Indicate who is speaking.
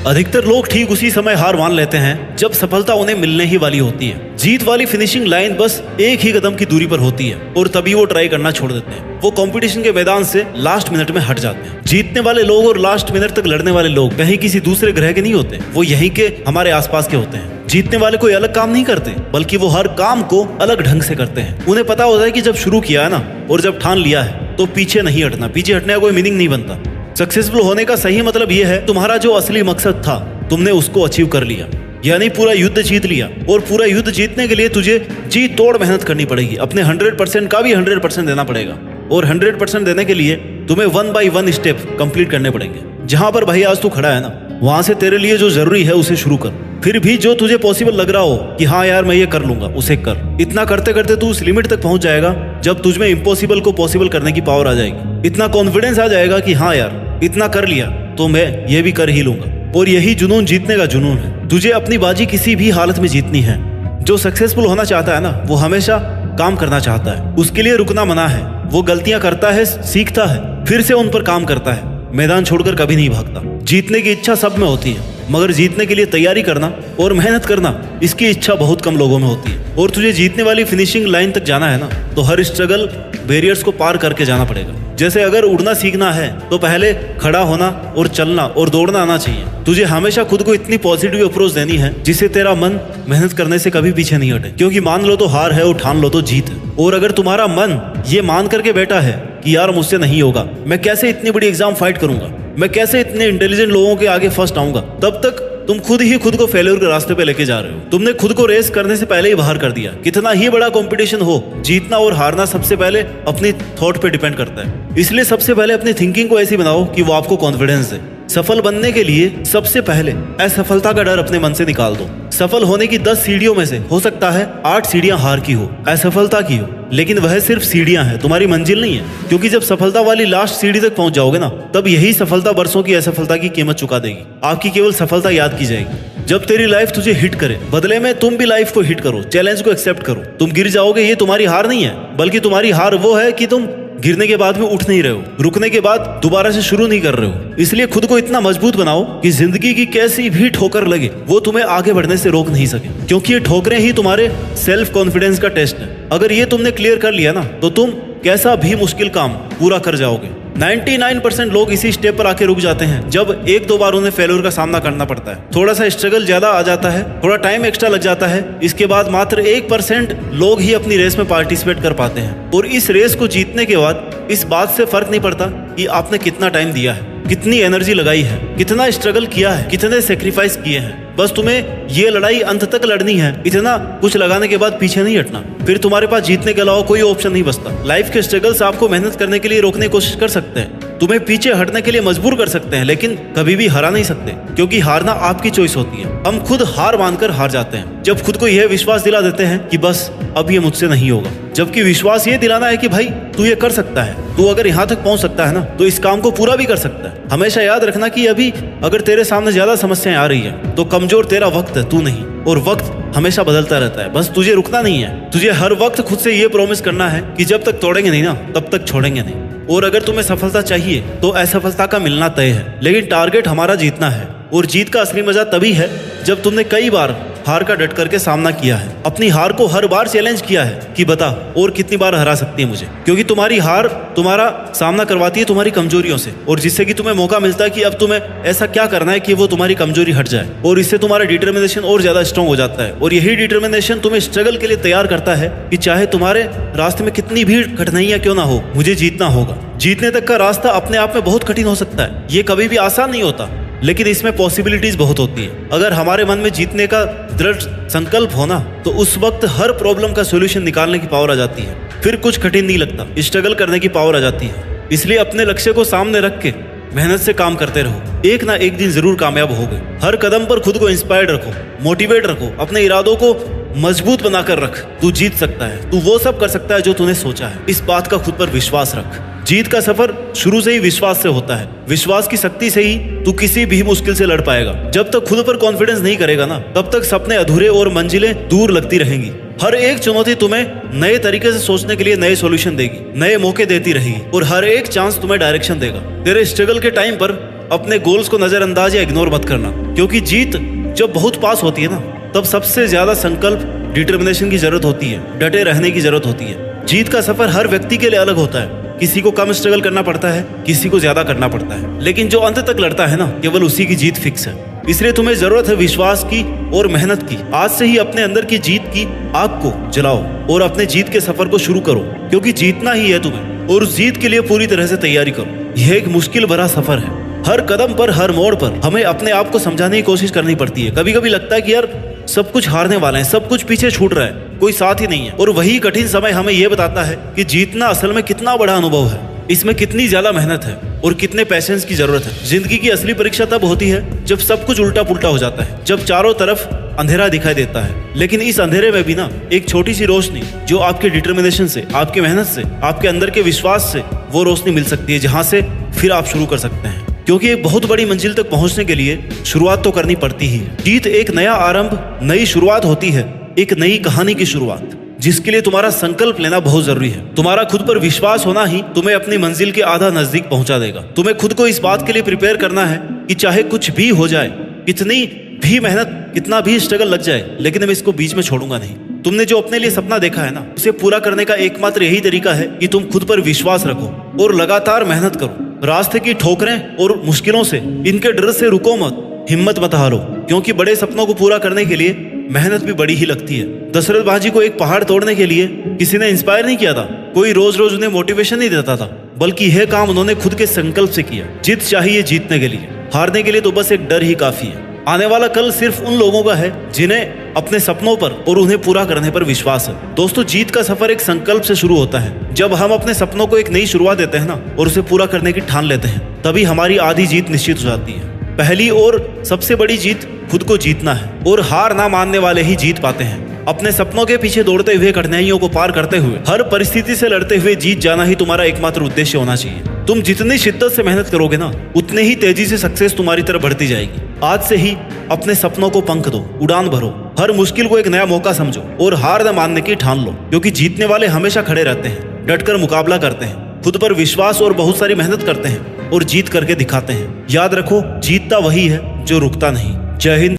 Speaker 1: अधिकतर लोग ठीक उसी समय हार मान लेते हैं जब सफलता उन्हें मिलने ही वाली होती है। जीत वाली फिनिशिंग लाइन बस एक ही कदम की दूरी पर होती है और तभी वो ट्राई करना छोड़ देते हैं। वो कंपटीशन के मैदान से लास्ट मिनट में हट जाते हैं। जीतने वाले लोग और लास्ट मिनट तक लड़ने वाले लोग कहीं किसी दूसरे ग्रह के नहीं होते, वो यहीं के हमारे आसपास के होते हैं। जीतने वाले कोई अलग काम नहीं करते, बल्कि वो हर काम को अलग ढंग से करते हैं। उन्हें पता होता है कि जब शुरू किया है ना और जब ठान लिया है तो पीछे नहीं हटना। पीछे हटने का कोई मीनिंग नहीं बनता। सक्सेसफुल होने का सही मतलब ये है तुम्हारा जो असली मकसद था तुमने उसको अचीव कर लिया, यानी पूरा युद्ध जीत लिया। और पूरा युद्ध जीतने के लिए तुझे जी तोड़ मेहनत करनी पड़ेगी। अपने 100% का भी 100% देना पड़ेगा और 100% देने के लिए तुम्हें 1 by 1 स्टेप कंप्लीट करने पड़ेंगे। जहां पर भाई आज तू खड़ा है ना, वहां से तेरे लिए जो जरूरी है उसे शुरू कर। फिर भी जो तुझे पॉसिबल लग रहा हो कि हाँ यार मैं ये कर लूंगा, उसे कर। इतना करते करते तू उस लिमिट तक पहुंच जाएगा जब तुझमें इम्पॉसिबल को पॉसिबल करने की पावर आ जाएगी। इतना कॉन्फिडेंस आ जाएगा कि हाँ यार इतना कर लिया तो मैं ये भी कर ही लूंगा। और यही जुनून जीतने का जुनून है। तुझे अपनी बाजी किसी भी हालत में जीतनी है। जो सक्सेसफुल होना चाहता है ना, वो हमेशा काम करना चाहता है। उसके लिए रुकना मना है। वो गलतियां करता है, सीखता है, फिर से उन पर काम करता है। मैदान छोड़कर कभी नहीं भागता। जीतने की इच्छा सब में होती है, मगर जीतने के लिए तैयारी करना और मेहनत करना, इसकी इच्छा बहुत कम लोगों में होती है। और तुझे जीतने वाली फिनिशिंग लाइन तक जाना है ना, तो हर स्ट्रगल बैरियर्स को पार करके जाना पड़ेगा। जैसे अगर उड़ना सीखना है तो पहले खड़ा होना और चलना और दौड़ना आना चाहिए। तुझे हमेशा खुद को इतनी पॉजिटिव अप्रोच देनी है जिससे तेरा मन मेहनत करने से कभी पीछे नहीं हटे। क्योंकि मान लो तो हार है और ठान लो तो जीत है। और अगर तुम्हारा मन ये मान करके बैठा है कि यार मुझसे नहीं होगा, मैं कैसे इतनी बड़ी एग्जाम फाइट करूंगा, मैं कैसे इतने इंटेलिजेंट लोगों के आगे फर्स्ट आऊंगा, तब तक तुम खुद ही खुद को फेल्योर के रास्ते पे लेके जा रहे हो। तुमने खुद को रेस करने से पहले ही बाहर कर दिया। कितना ही बड़ा कंपटीशन हो, जीतना और हारना सबसे पहले अपनी थॉट पे डिपेंड करता है। इसलिए सबसे पहले अपनी थिंकिंग को ऐसी बनाओ कि वो आपको कॉन्फिडेंस दे। सफल बनने के लिए सबसे पहले असफलता का डर अपने मन से निकाल दो। सफल होने की 10 सीढ़ियों में से हो सकता है 8 सीढ़ियां हार की हो, असफलता की हो, लेकिन वह सिर्फ सीढ़ियां हैं, तुम्हारी मंजिल नहीं है। क्योंकि जब सफलता वाली लास्ट सीढ़ी तक पहुंच जाओगे ना, तब यही सफलता बरसों की असफलता की कीमत चुका देगी। आपकी केवल सफलता याद की जाएगी। जब तेरी लाइफ तुझे हिट करे, बदले में तुम भी लाइफ को हिट करो, चैलेंज को एक्सेप्ट करो। तुम गिर जाओगे, ये तुम्हारी हार नहीं है, बल्कि तुम्हारी हार वो है कि तुम गिरने के बाद भी उठ नहीं रहे हो, रुकने के बाद दोबारा से शुरू नहीं कर रहे हो। इसलिए खुद को इतना मजबूत बनाओ कि जिंदगी की कैसी भी ठोकर लगे वो तुम्हें आगे बढ़ने से रोक नहीं सके। क्योंकि ये ठोकरें ही तुम्हारे सेल्फ कॉन्फिडेंस का टेस्ट है। अगर ये तुमने क्लियर कर लिया ना, तो तुम कैसा भी मुश्किल काम पूरा कर जाओगे। 99% लोग इसी स्टेप पर आके रुक जाते हैं जब एक दो बार उन्हें फेल्योर का सामना करना पड़ता है। थोड़ा सा स्ट्रगल ज्यादा आ जाता है, थोड़ा टाइम एक्स्ट्रा लग जाता है। इसके बाद मात्र 1% लोग ही अपनी रेस में पार्टिसिपेट कर पाते हैं। और इस रेस को जीतने के बाद इस बात से फर्क नहीं पड़ता कि आपने कितना टाइम दिया है, कितनी एनर्जी लगाई है, कितना स्ट्रगल किया है, कितने सेक्रीफाइस किए हैं। बस तुम्हें ये लड़ाई अंत तक लड़नी है। इतना कुछ लगाने के बाद पीछे नहीं हटना। फिर तुम्हारे पास जीतने के अलावा कोई ऑप्शन नहीं बचता। लाइफ के स्ट्रगल्स आपको मेहनत करने के लिए रोकने की कोशिश कर सकते हैं, तुम्हें पीछे हटने के लिए मजबूर कर सकते हैं, लेकिन कभी भी हरा नहीं सकते। क्योंकि हारना आपकी चॉइस होती है। हम खुद हार मानकर हार जाते हैं जब खुद को यह विश्वास दिला देते हैं कि बस अब ये मुझसे नहीं होगा। जबकि विश्वास ये दिलाना है कि भाई तू ये कर सकता है, तू अगर यहाँ तक पहुंच सकता है ना, तो इस काम को पूरा भी कर सकता है। हमेशा याद रखना कि अभी अगर तेरे सामने ज्यादा समस्याएं आ रही है तो कमजोर तेरा वक्त है, तू नहीं। और वक्त हमेशा बदलता रहता है, बस तुझे रुकना नहीं है। तुझे हर वक्त खुद से ये प्रॉमिस करना है कि जब तक तोड़ेंगे नहीं ना, तब तक छोड़ेंगे नहीं। और अगर तुम्हें सफलता चाहिए तो असफलता का मिलना तय है, लेकिन टारगेट हमारा जीतना है। और जीत का असली मजा तभी है जब तुमने कई बार हार का डट करके सामना किया है, अपनी हार को हर बार चैलेंज किया है कि बता और कितनी बार हरा सकती है मुझे। क्योंकि तुम्हारी हार तुम्हारा सामना करवाती है तुम्हारी कमजोरियों से, और जिससे कि तुम्हें मौका मिलता है कि अब तुम्हें ऐसा क्या करना है कि वो तुम्हारी कमजोरी हट जाए। और इससे तुम्हारा डिटर्मिनेशन और ज्यादा स्ट्रांग हो जाता है। और यही डिटर्मिनेशन तुम्हें स्ट्रगल के लिए तैयार करता है कि चाहे तुम्हारे रास्ते में कितनी भी कठिनाइयां क्यों ना हो, मुझे जीतना होगा। जीतने तक का रास्ता अपने आप में बहुत कठिन हो सकता है, ये कभी भी आसान नहीं होता, लेकिन इसमें पॉसिबिलिटीज बहुत होती है। अगर हमारे मन में जीतने का दृढ़ संकल्प होना, तो उस वक्त हर प्रॉब्लम का सॉल्यूशन निकालने की पावर आ जाती है। फिर कुछ कठिन नहीं लगता, स्ट्रगल करने की पावर आ जाती है। इसलिए अपने लक्ष्य को सामने रख के मेहनत से काम करते रहो, एक ना एक दिन जरूर कामयाब होगे। हर कदम पर खुद को इंस्पायर्ड रखो, मोटिवेट रखो, अपने इरादों को मजबूत बनाकर रख। तू जीत सकता है, तू वो सब कर सकता है जो तूने सोचा है। इस बात का खुद पर विश्वास रख। जीत का सफर शुरू से ही विश्वास से होता है। विश्वास की शक्ति से ही तू किसी भी मुश्किल से लड़ पाएगा। जब तक खुद पर कॉन्फिडेंस नहीं करेगा ना, तब तक सपने अधूरे और मंजिलें दूर लगती रहेंगी। हर एक चुनौती तुम्हें नए तरीके से सोचने के लिए नए सॉल्यूशन देगी, नए मौके देती रहेगी और हर एक चांस तुम्हें डायरेक्शन देगा। तेरे स्ट्रगल के टाइम पर अपने गोल्स को नजरअंदाज या इग्नोर मत करना, क्योंकि जीत जब बहुत पास होती है ना, तब सबसे ज्यादा संकल्प, डिटर्मिनेशन की जरूरत होती है, डटे रहने की जरूरत होती है। जीत का सफर हर व्यक्ति के लिए अलग होता है। किसी को कम स्ट्रगल करना पड़ता है, किसी को ज्यादा करना पड़ता है, लेकिन जो अंत तक लड़ता है ना, केवल उसी की जीत फिक्स है। इसलिए तुम्हें जरूरत है विश्वास की और मेहनत की। आज से ही अपने अंदर की जीत की आग को जलाओ और अपने जीत के सफर को शुरू करो, क्योंकि जीतना ही है तुम्हें, और उस जीत के लिए पूरी तरह से तैयारी करो। यह एक मुश्किल भरा सफर है। हर कदम पर, हर मोड़ पर हमें अपने आप को समझाने की कोशिश करनी पड़ती है। कभी कभी लगता है कि यार सब कुछ हारने वाले हैं, सब कुछ पीछे छूट रहा है, कोई साथ ही नहीं है। और वही कठिन समय हमें यह बताता है कि जीतना असल में कितना बड़ा अनुभव है, इसमें कितनी ज्यादा मेहनत है और कितने पैशंस की जरूरत है। जिंदगी की असली परीक्षा तब होती है जब सब कुछ उल्टा पुल्टा हो जाता है, जब चारों तरफ अंधेरा दिखाई देता है, लेकिन इस अंधेरे में भी ना एक छोटी सी रोशनी, जो आपके डिटर्मिनेशन से, आपकी मेहनत से, आपके अंदर के विश्वास से, वो रोशनी मिल सकती है, जहां से फिर आप शुरू कर सकते हैं। क्योंकि एक बहुत बड़ी मंजिल तक पहुंचने के लिए शुरुआत तो करनी पड़ती ही है। जीत एक नया आरंभ, नई शुरुआत होती है, एक नई कहानी की शुरुआत, जिसके लिए तुम्हारा संकल्प लेना बहुत जरूरी है। तुम्हारा खुद पर विश्वास होना ही तुम्हें अपनी मंजिल के आधा नजदीक पहुंचा देगा। तुम्हें खुद को इस बात के लिए प्रिपेयर करना है कि चाहे कुछ भी हो जाए, कितनी भी मेहनत, कितना भी स्ट्रगल लग जाए, लेकिन मैं इसको बीच में छोड़ूंगा नहीं। तुमने जो अपने लिए सपना देखा है ना, उसे पूरा करने का एकमात्र यही तरीका है कि तुम खुद पर विश्वास रखो और लगातार मेहनत करो। रास्ते की ठोकरें और मुश्किलों से, इनके डर से रुको मत, हिम्मत मत हारो, क्योंकि बड़े सपनों को पूरा करने के लिए मेहनत भी बड़ी ही लगती है। दशरथ बाजी को एक पहाड़ तोड़ने के लिए किसी ने इंस्पायर नहीं किया था, कोई रोज रोज उन्हें मोटिवेशन नहीं देता था, बल्कि यह काम उन्होंने खुद के संकल्प से किया। जीत चाहिए जीतने के लिए, हारने के लिए तो बस एक डर ही काफी है। आने वाला कल सिर्फ उन लोगों का है जिन्हें अपने सपनों पर और उन्हें पूरा करने पर विश्वास है। दोस्तों, जीत का सफर एक संकल्प से शुरू होता है। जब हम अपने सपनों को एक नई शुरुआत देते हैं ना, और उसे पूरा करने की ठान लेते हैं, तभी हमारी आधी जीत निश्चित हो जाती है। पहली और सबसे बड़ी जीत खुद को जीतना है, और हार ना मानने वाले ही जीत पाते हैं। अपने सपनों के पीछे दौड़ते हुए, कठिनाइयों को पार करते हुए, हर परिस्थिति से लड़ते हुए जीत जाना ही तुम्हारा एकमात्र उद्देश्य होना चाहिए। तुम जितनी शिद्दत से मेहनत करोगे ना, उतने ही तेजी से सक्सेस तुम्हारी तरफ बढ़ती जाएगी। आज से ही अपने सपनों को पंख दो, उड़ान भरो, हर मुश्किल को एक नया मौका समझो और हार न मानने की ठान लो, क्योंकि जीतने वाले हमेशा खड़े रहते हैं, डटकर मुकाबला करते हैं, खुद पर विश्वास और बहुत सारी मेहनत करते हैं और जीत करके दिखाते हैं। याद रखो, जीतता वही है जो रुकता नहीं। जय हिंद।